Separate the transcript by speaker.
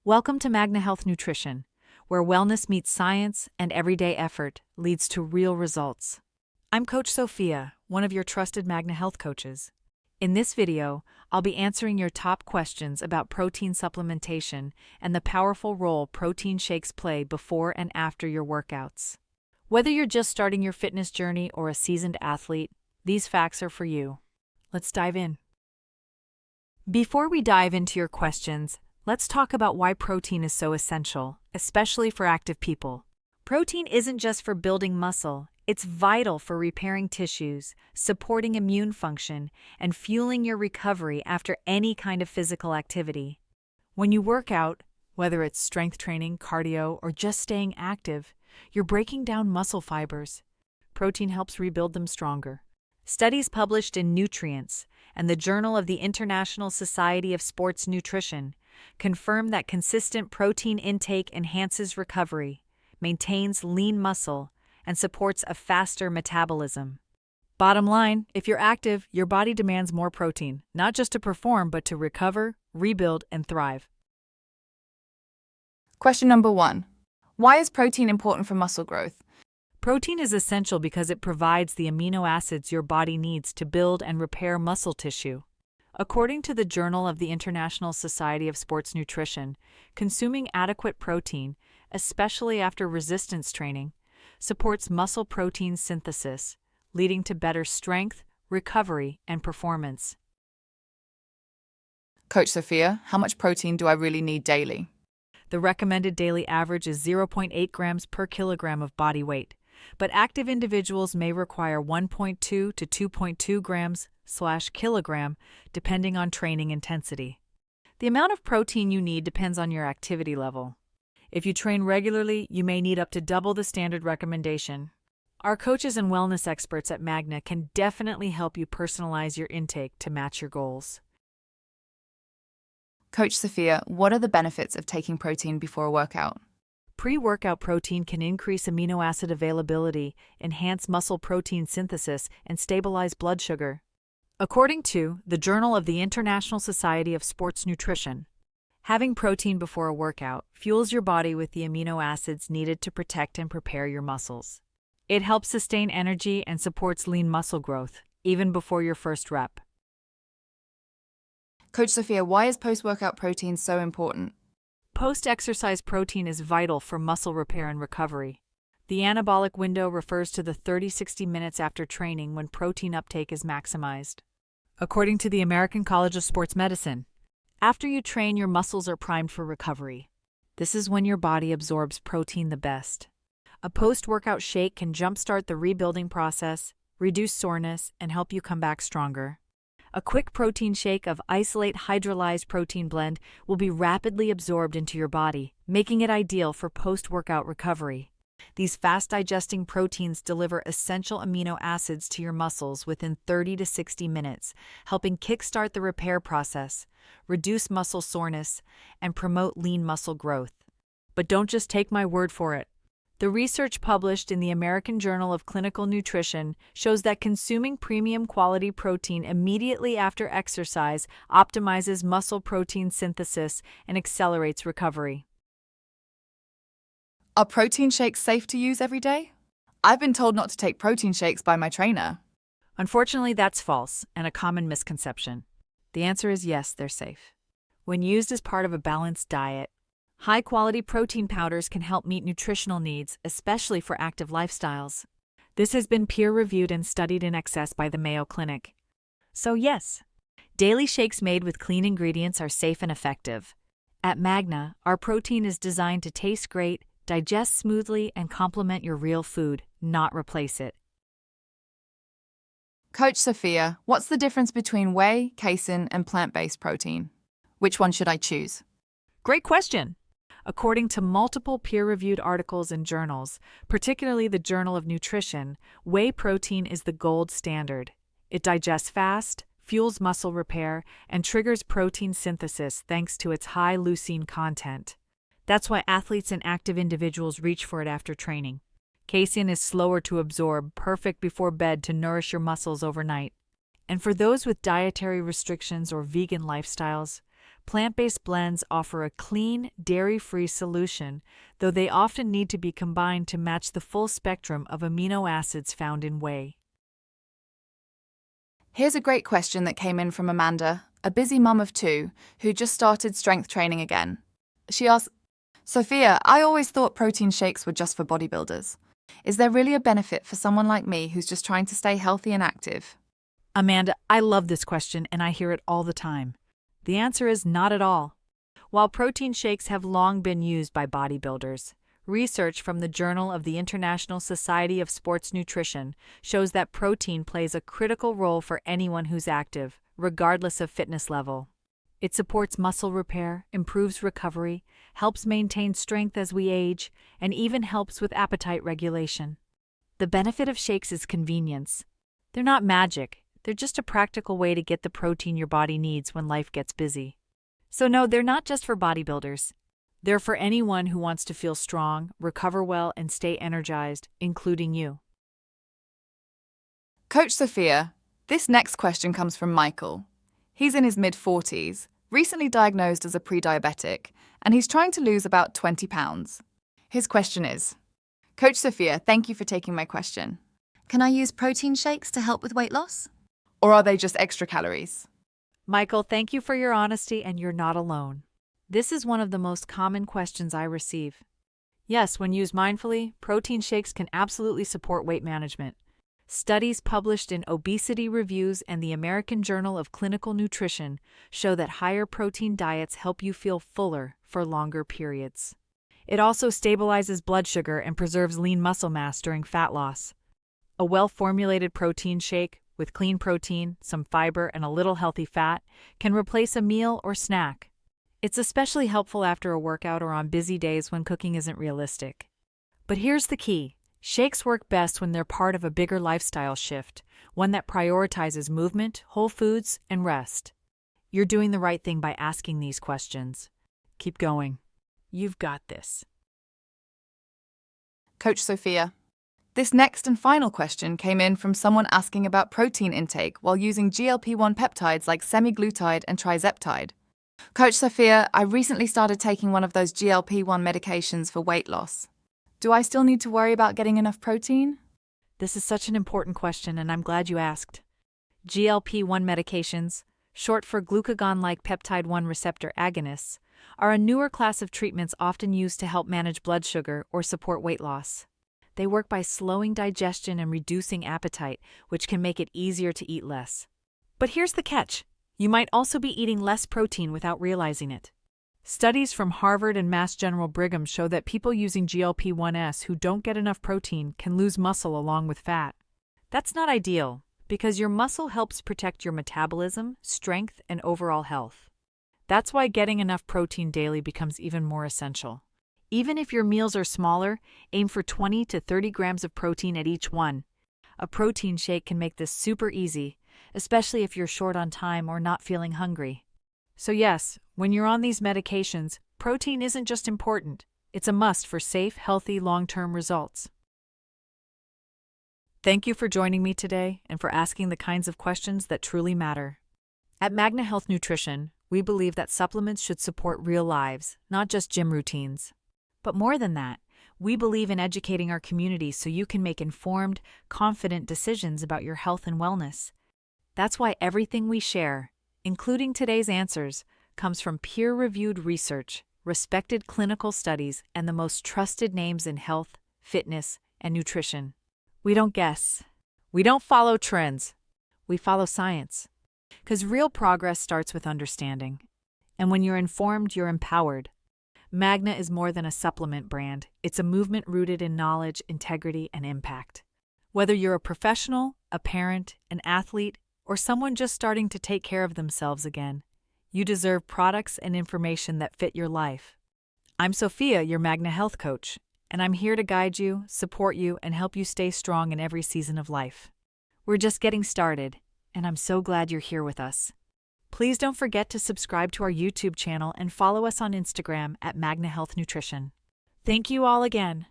Speaker 1: Welcome to Magna Health Nutrition, where wellness meets science and everyday effort leads to real results. I'm Coach Sophia, one of your trusted Magna Health coaches. In this video, I'll be answering your top questions about protein supplementation and the powerful role protein shakes play before and after your workouts. Whether you're just starting your fitness journey or a seasoned athlete, these facts are for you. Let's dive in. Before we dive into your questions, let's talk about why protein is so essential, especially for active people. Protein isn't just for building muscle, it's vital for repairing tissues, supporting immune function, and fueling your recovery after any kind of physical activity. When you work out, whether it's strength training, cardio, or just staying active, you're breaking down muscle fibers. Protein helps rebuild them stronger. Studies published in Nutrients and the Journal of the International Society of Sports Nutrition confirm that consistent protein intake enhances recovery, maintains lean muscle, and supports a faster metabolism. Bottom line, if you're active, your body demands more protein, not just to perform, but to recover, rebuild, and thrive.
Speaker 2: Question number 1. Why is protein important for muscle growth?
Speaker 1: Protein is essential because it provides the amino acids your body needs to build and repair muscle tissue. According to the Journal of the International Society of Sports Nutrition, consuming adequate protein, especially after resistance training, supports muscle protein synthesis, leading to better strength, recovery, and performance.
Speaker 2: Coach Sophia, how much protein do I really need daily?
Speaker 1: The recommended daily average is 0.8 grams per kilogram of body weight, but active individuals may require 1.2 to 2.2 grams/kilogram depending on training intensity. The amount of protein you need depends on your activity level. If you train regularly, you may need up to double the standard recommendation. Our coaches and wellness experts at Magna can definitely help you personalize your intake to match your goals.
Speaker 2: Coach Sophia, what are the benefits of taking protein before a workout?
Speaker 1: Pre-workout protein can increase amino acid availability, enhance muscle protein synthesis, and stabilize blood sugar. According to the Journal of the International Society of Sports Nutrition, having protein before a workout fuels your body with the amino acids needed to protect and prepare your muscles. It helps sustain energy and supports lean muscle growth, even before your first rep.
Speaker 2: Coach Sophia, why is post-workout protein so important?
Speaker 1: Post-exercise protein is vital for muscle repair and recovery. The anabolic window refers to the 30-60 minutes after training when protein uptake is maximized. According to the American College of Sports Medicine, after you train, your muscles are primed for recovery. This is when your body absorbs protein the best. A post-workout shake can jumpstart the rebuilding process, reduce soreness, and help you come back stronger. A quick protein shake of isolate hydrolyzed protein blend will be rapidly absorbed into your body, making it ideal for post-workout recovery. These fast-digesting proteins deliver essential amino acids to your muscles within 30 to 60 minutes, helping kickstart the repair process, reduce muscle soreness, and promote lean muscle growth. But don't just take my word for it. The research published in the American Journal of Clinical Nutrition shows that consuming premium quality protein immediately after exercise optimizes muscle protein synthesis and accelerates recovery.
Speaker 2: Are protein shakes safe to use every day? I've been told not to take protein shakes by my trainer.
Speaker 1: Unfortunately, that's false and a common misconception. The answer is yes, they're safe. When used as part of a balanced diet, high-quality protein powders can help meet nutritional needs, especially for active lifestyles. This has been peer-reviewed and studied in excess by the Mayo Clinic. So yes, daily shakes made with clean ingredients are safe and effective. At Magna, our protein is designed to taste great, digest smoothly, and complement your real food, not replace it.
Speaker 2: Coach Sophia, what's the difference between whey, casein, and plant-based protein? Which one should I choose?
Speaker 1: Great question! According to multiple peer-reviewed articles and journals, particularly the Journal of Nutrition, whey protein is the gold standard. It digests fast, fuels muscle repair, and triggers protein synthesis thanks to its high leucine content. That's why athletes and active individuals reach for it after training. Casein is slower to absorb, perfect before bed to nourish your muscles overnight. And for those with dietary restrictions or vegan lifestyles, Plant-based blends offer a clean, dairy-free solution, though they often need to be combined to match the full spectrum of amino acids found in whey.
Speaker 2: Here's a great question that came in from Amanda, a busy mum of 2, who just started strength training again. She asks, Sophia, I always thought protein shakes were just for bodybuilders. Is there really a benefit for someone like me who's just trying to stay healthy and active?
Speaker 1: Amanda, I love this question and I hear it all the time. The answer is not at all. While protein shakes have long been used by bodybuilders, research from the Journal of the International Society of Sports Nutrition shows that protein plays a critical role for anyone who's active, regardless of fitness level. It supports muscle repair, improves recovery, helps maintain strength as we age, and even helps with appetite regulation. The benefit of shakes is convenience. They're not magic, they're just a practical way to get the protein your body needs when life gets busy. So no, they're not just for bodybuilders. They're for anyone who wants to feel strong, recover well, and stay energized, including you.
Speaker 2: Coach Sophia, this next question comes from Michael. He's in his mid-40s, recently diagnosed as a pre-diabetic, and he's trying to lose about 20 pounds. His question is, Coach Sophia, thank you for taking my question.
Speaker 3: Can I use protein shakes to help with weight loss?
Speaker 2: Or are they just extra calories?
Speaker 1: Michael, thank you for your honesty, and you're not alone. This is one of the most common questions I receive. Yes, when used mindfully, protein shakes can absolutely support weight management. Studies published in Obesity Reviews and the American Journal of Clinical Nutrition show that higher protein diets help you feel fuller for longer periods. It also stabilizes blood sugar and preserves lean muscle mass during fat loss. A well-formulated protein shake with clean protein, some fiber, and a little healthy fat can replace a meal or snack. It's especially helpful after a workout or on busy days when cooking isn't realistic. But here's the key. Shakes work best when they're part of a bigger lifestyle shift, one that prioritizes movement, whole foods, and rest. You're doing the right thing by asking these questions. Keep going. You've got this.
Speaker 2: Coach Sophia, this next and final question came in from someone asking about protein intake while using GLP-1 peptides like semaglutide and trizeptide. Coach Sophia, I recently started taking one of those GLP-1 medications for weight loss. Do I still need to worry about getting enough protein?
Speaker 1: This is such an important question, and I'm glad you asked. GLP-1 medications, short for glucagon-like peptide-1 receptor agonists, are a newer class of treatments often used to help manage blood sugar or support weight loss. They work by slowing digestion and reducing appetite, which can make it easier to eat less. But here's the catch. You might also be eating less protein without realizing it. Studies from Harvard and Mass General Brigham show that people using GLP-1s who don't get enough protein can lose muscle along with fat. That's not ideal, because your muscle helps protect your metabolism, strength, and overall health. That's why getting enough protein daily becomes even more essential. Even if your meals are smaller, aim for 20 to 30 grams of protein at each one. A protein shake can make this super easy, especially if you're short on time or not feeling hungry. So yes, when you're on these medications, protein isn't just important, it's a must for safe, healthy, long-term results. Thank you for joining me today and for asking the kinds of questions that truly matter. At Magna Health Nutrition, we believe that supplements should support real lives, not just gym routines. But more than that, we believe in educating our community so you can make informed, confident decisions about your health and wellness. That's why everything we share, including today's answers, comes from peer-reviewed research, respected clinical studies, and the most trusted names in health, fitness, and nutrition. We don't guess. We don't follow trends. We follow science. Because real progress starts with understanding. And when you're informed, you're empowered. Magna is more than a supplement brand. It's a movement rooted in knowledge, integrity, and impact. Whether you're a professional, a parent, an athlete, or someone just starting to take care of themselves again, you deserve products and information that fit your life. I'm Sophia, your Magna Health Coach, and I'm here to guide you, support you, and help you stay strong in every season of life. We're just getting started, and I'm so glad you're here with us. Please don't forget to subscribe to our YouTube channel and follow us on Instagram at Magna Health Nutrition. Thank you all again.